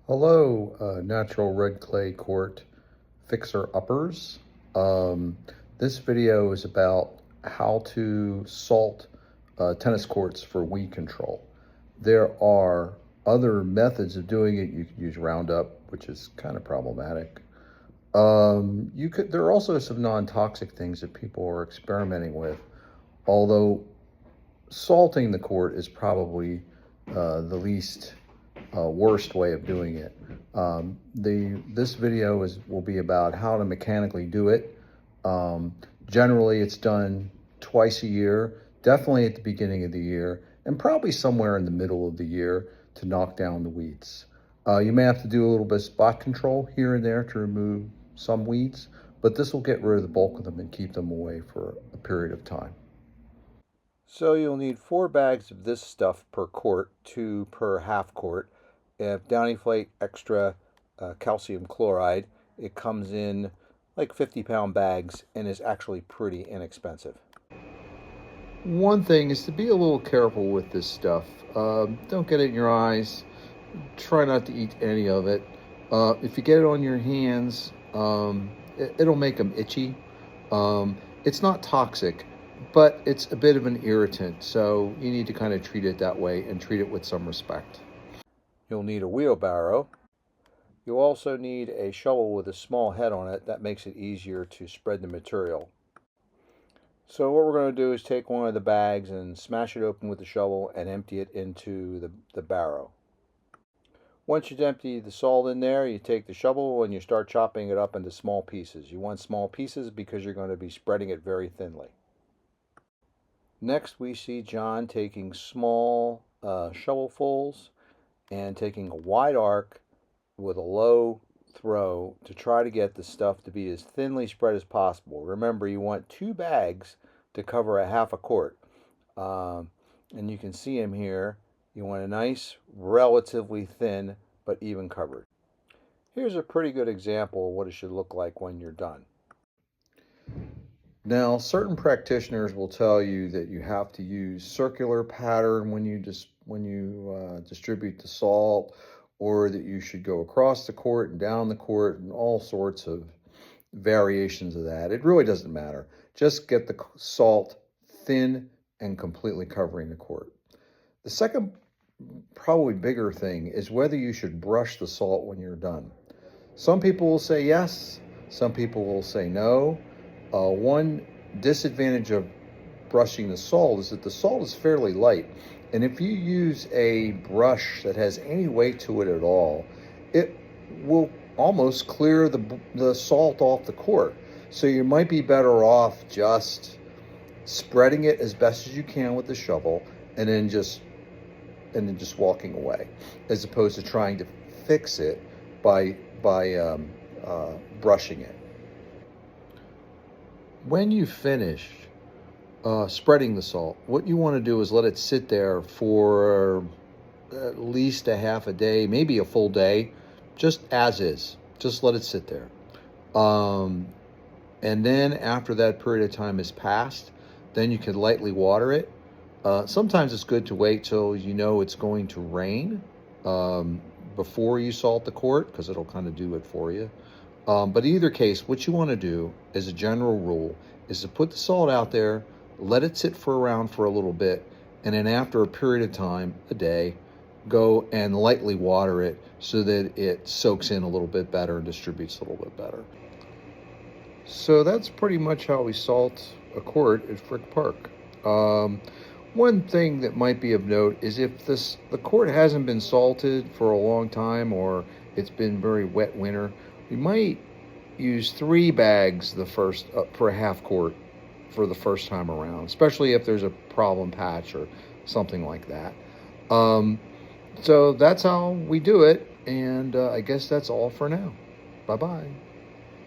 Hello, Natural Red Clay Court fixer-uppers. This video is about how to salt tennis courts for weed control. There are other methods of doing it. You could use Roundup, which is kind of problematic. There are also some non-toxic things that people are experimenting with, although salting the court is probably the least worst way of doing it. This video will be about how to mechanically do it. Generally, it's done twice a year, definitely at the beginning of the year, and probably somewhere in the middle of the year to knock down the weeds. You may have to do a little bit of spot control here and there to remove some weeds, but this will get rid of the bulk of them and keep them away for a period of time. So you'll need 4 bags of this stuff per quart, 2 per half quart. If Downy-Flate Extra calcium chloride, it comes in like 50-pound bags and is actually pretty inexpensive. One thing is to be a little careful with this stuff. Don't get it in your eyes. Try not to eat any of it. If you get it on your hands, it'll make them itchy. It's not toxic, but it's a bit of an irritant, so you need to kind of treat it that way and treat it with some respect. You'll need a wheelbarrow. You'll also need a shovel with a small head on it. That makes it easier to spread the material. So what we're going to do is take one of the bags and smash it open with the shovel and empty it into the barrow. Once you've emptied the salt in there, you take the shovel and you start chopping it up into small pieces. You want small pieces because you're going to be spreading it very thinly. Next, we see John taking small shovelfuls and taking a wide arc with a low throw to try to get the stuff to be as thinly spread as possible. Remember, you want 2 bags to cover a half a quart. And you can see him here. You want a nice, relatively thin, but even coverage. Here's a pretty good example of what it should look like when you're done. Now, certain practitioners will tell you that you have to use circular pattern when you distribute the salt, or that you should go across the court and down the court and all sorts of variations of that. It really doesn't matter. Just get the salt thin and completely covering the court. The second, probably bigger thing is whether you should brush the salt when you're done. Some people will say yes, some people will say no. One disadvantage of brushing the salt is that the salt is fairly light. And if you use a brush that has any weight to it at all, it will almost clear the salt off the court. So you might be better off just spreading it as best as you can with the shovel and then just walking away, as opposed to trying to fix it by brushing it. When you finish spreading the salt, what you want to do is let it sit there for at least a half a day, maybe a full day, just as is. Just let it sit there. And then after that period of time has passed, then you can lightly water it. Sometimes it's good to wait till you know it's going to rain before you salt the court, because it'll kind of do it for you. But in either case, what you want to do as a general rule is to put the salt out there, let it sit around for a little bit, and then after a period of time, a day, go and lightly water it so that it soaks in a little bit better and distributes a little bit better. So that's pretty much how we salt a court at Frick Park. One thing that might be of note is if the court hasn't been salted for a long time, or it's been very wet winter, we might use 3 bags for a half quart for the first time around, especially if there's a problem patch or something like that. So that's how we do it, and I guess that's all for now. Bye-bye.